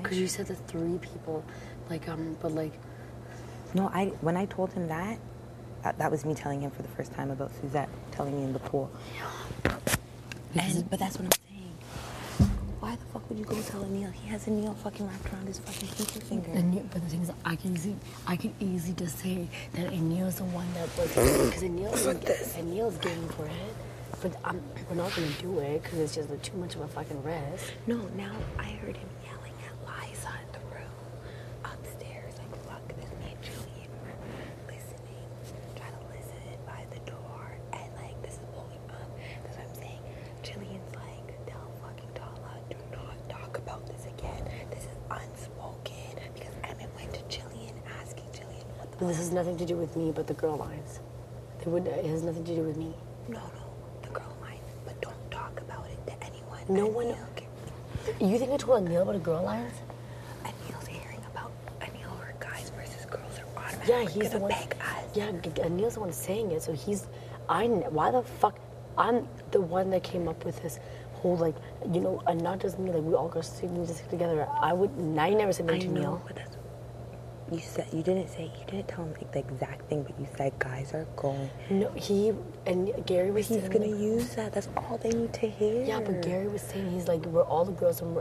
Because you said the 3 people, like, but like... No, when I told him that was me telling him for the first time about Suzette telling me in the pool. But that's what I'm saying. Why the fuck would you go tell Anil? He has Anil fucking wrapped around his fucking pinky finger. But the thing is, I can easily just say that Anil's the one that was... Because Anil's getting for it. But we're not going to do it because it's just too much of a fucking risk. No, now I heard him yelling at Liza in the room upstairs. Like, fuck, this man Julian listening. Try to listen by the door. And, like, this is blowing up. That's what I'm saying. Jillian's like, tell fucking Tala, do not talk about this again. This is unspoken. Because Emmett went to Jillian asking Jillian what the... But this has nothing to do with me, but the girl lines. It has nothing to do with me. No. No one... You think I told Anil about a Girl Alliance? Anil's hearing about Anil or guys versus girls are automatically yeah, he's the one. Beg us. Yeah, Anil's the one saying it. So why the fuck? I'm the one that came up with this whole like, and not just me. Like we all got to need to stick together. I never said that to Neil. But that's... You didn't tell him like the exact thing, but you said guys are going. No, Gary was saying... He's going to use that. That's all they need to hear. Yeah, but Gary was saying he's like, we're all the girls, and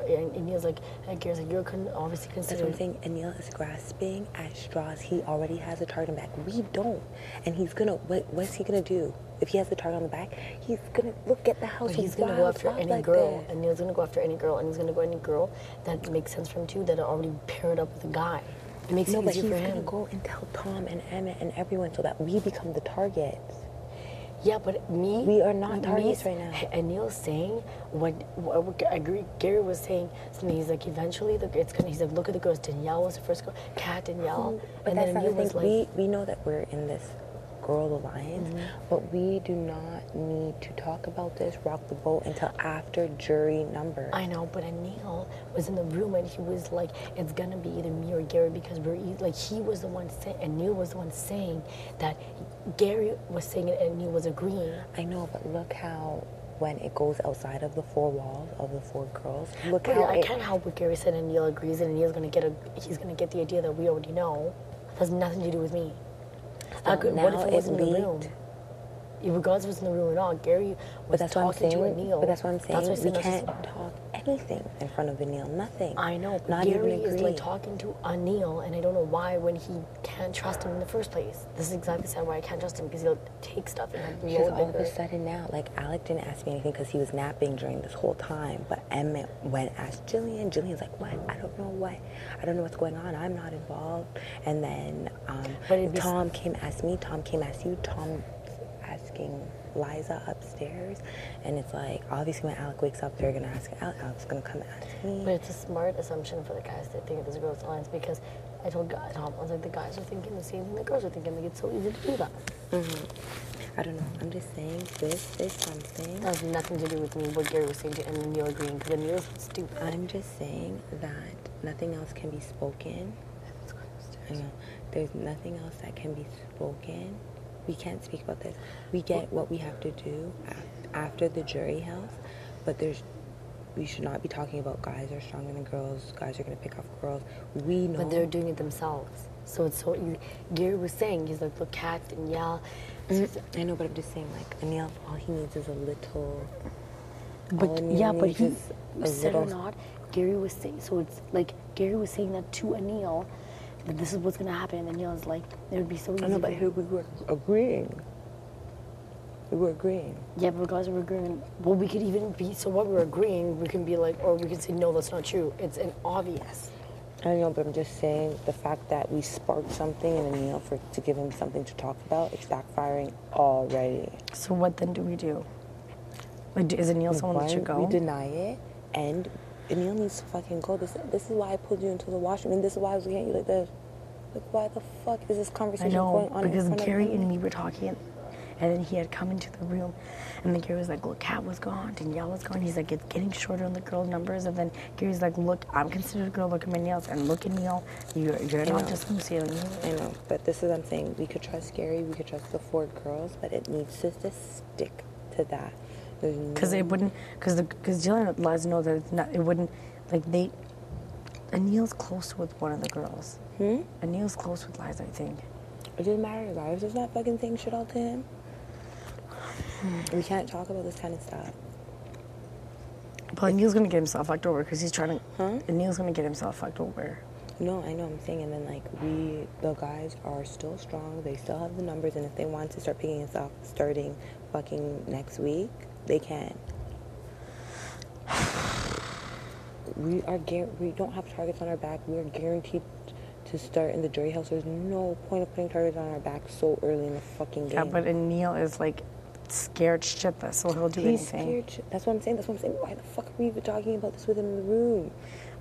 Neil's like, and Gary's like, you're obviously considering... That's what I'm saying. Anil is grasping at straws. He already has a target on the back. We don't. And he's going to... What's he going to do? If he has the target on the back, he's going to look at the house. But he's going to go after any girl. And Neil's going to go after any girl. And he's going to go any girl that makes sense for him, too, that are already paired up with a guy. It makes it easier for him. He's going to go and tell Tom and Emmett and everyone so that we become the targets. Yeah, but we are not targets right now. And Neil's saying what I agree. Gary was saying something. He's like, eventually he's like, look at the girls. Danielle was the first girl. Kat, Danielle. But and then Neil was like, we know that we're in this Girl Alliance, but we do not need to talk about this, rock the boat, until after jury number. I know, but Anil was in the room and he was like, it's gonna be either me or Gary because he was the one saying, and Neil was the one saying that Gary was saying it and Neil was agreeing. I know, but look how when it goes outside of the 4 walls of the 4 girls, look but how I can't help what Gary said and Neil agrees and Neil's gonna he's gonna get the idea that we already know. It has nothing to do with me. What if it wasn't in the room? Regardless if it's in the room or not, Gary was talking to Anil. But that's what I'm saying. We can't talk anything in front of Anil. Nothing. I know. But not Gary even is like talking to Anil, and I don't know why when he can't trust him in the first place. This is exactly why I can't trust him because he'll take stuff and blow because all of a sudden now, like Alec didn't ask me anything because he was napping during this whole time. But Emmett went and asked Jillian. Jillian's like, what? I don't know what. I don't know what's going on. I'm not involved. And then Tom came asked me. Tom came asked you. Tom asking Liza upstairs, and it's like obviously when Alec wakes up they're gonna ask Alec. Alec's gonna come ask me. But it's a smart assumption for the guys to think of this Girls Alliance because I told Tom, I was like, the guys are thinking the same thing the girls are thinking. Like it's so easy to do that. I don't know. I'm just saying this something. That has nothing to do with me. What Gary was saying to, and Neil agreeing because Neil's stupid. I'm just saying that nothing else can be spoken. I know. There's nothing else that can be spoken. We can't speak about this. We get what we have to do after the jury health, but we should not be talking about guys are stronger than girls, guys are going to pick off girls. We know. But they're doing it themselves. So it's so... Gary was saying, he's like, look, Kat, Danielle. I know, but I'm just saying, like, Anil, all he needs is a little... But he said or not, Gary was saying... So it's like, Gary was saying that to Anil, that this is what's going to happen. And Neil's like, it would be so easy. I know, but here we were agreeing. We were agreeing. Yeah, but regardless of agreeing, well, we could even be, so what we're agreeing, we can be like, or we could say, no, that's not true. It's an obvious. I know, but I'm just saying the fact that we sparked something in Anil to give him something to talk about, it's backfiring already. So what then do we do? Like, is Anil someone that should go? We deny it, and Anil needs to fucking go. This is why I pulled you into the washroom, and this is why I was looking at you like this. Like, why the fuck is this conversation going on? Because Gary and me were talking, and then he had come into the room, and then Gary was like, look, Kat was gone, Danielle was gone. He's like, it's getting shorter on the girl numbers, and then Gary's like, look, I'm considered a girl, look at my nails, and look at Neil, you're not just Lucy. I know, but this is what I'm saying. We could trust Gary, we could trust the 4 girls, but it needs to just stick to that. Because it wouldn't, because Jillian lets us know that it's not, it wouldn't, like Anil's close with one of the girls. Hmm? Anil's close with Liza, I think. It doesn't matter. Lives is not fucking saying shit all to him. We can't talk about this kind of stuff. But Anil's gonna get himself fucked over because he's trying to. Huh? Anil's gonna get himself fucked over. No, I know I'm saying, and then like the guys are still strong. They still have the numbers, and if they want to start picking us off starting fucking next week, they can. We don't have targets on our back. We are guaranteed to start in the jury house. There's no point of putting targets on our back so early in the fucking game. Yeah, but Anil is like scared shitless, so he'll do He's anything. scared. That's what I'm saying. Why the fuck are we even talking about this with him in the room?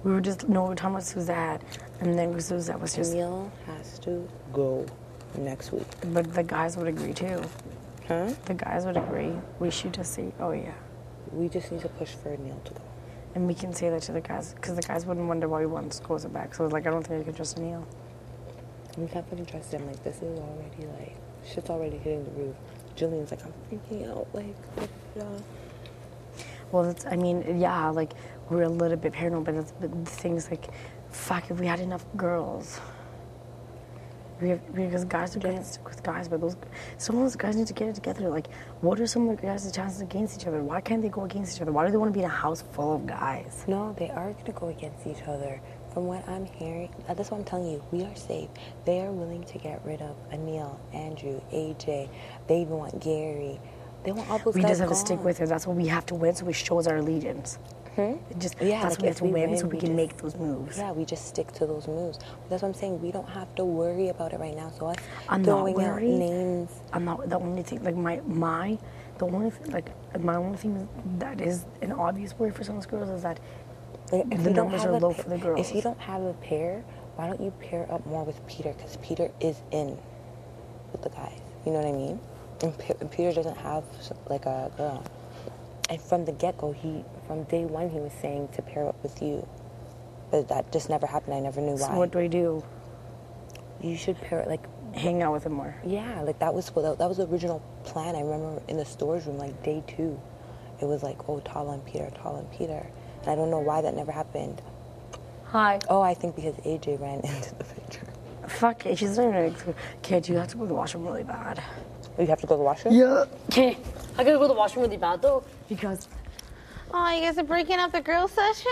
We were talking about Suzette, and then Suzette was just. Emil has to go next week. But the guys would agree too. Huh? The guys would agree. We should just say, oh yeah. We just need to push for Emil to go. And we can say that to the guys, because the guys wouldn't wonder why we want to close it back. So it's like, I don't think I can trust Anil. We can't fucking trust him. Like, this is already, like, shit's already hitting the roof. Jillian's like, I'm freaking out. Like, Well, that's, I mean, yeah, like, we're a little bit paranoid, but the thing's like, fuck, if we had enough girls. Because guys are going to stick with guys, but some of those guys need to get it together. Like, what are some of the guys' chances against each other? Why can't they go against each other? Why do they want to be in a house full of guys? No, they are going to go against each other. From what I'm hearing, that's what I'm telling you. We are safe. They are willing to get rid of Anil, Andrew, AJ. They even want Gary. They want all those guys We just have gone. to stick with it. That's what we have to win, so it shows our allegiance. Yeah, That's like what we have to win, so we can just, make those moves. Yeah, we just stick to those moves. That's what I'm saying. We don't have to worry about it right now. So us I'm not throwing out worried. names. I'm not the only thing. Like my only thing that is an obvious worry for some of those girls is that Like, if the you don't numbers have are a low pa- for the girls. If you don't have a pair, why don't you pair up more with Peter? Because Peter is in with the guys. You know what I mean? And Peter doesn't have like a girl. And from the get-go, from day one, he was saying to pair up with you. But that just never happened. I never knew why. So what do I do? You should pair, like, Hang out with him more. yeah, like that was the original plan. I remember in the storage room, like day 2, it was like, oh, Tala and Peter, Tala and Peter. And I don't know why that never happened. Hi. Oh, I think because AJ ran into the picture. Fuck it. She's not even. Kid, you have to go to the washroom really bad. You have to go to the washroom? Yeah. Okay. I gotta go to the washroom really bad though because. Oh, you guys are breaking up the girl session?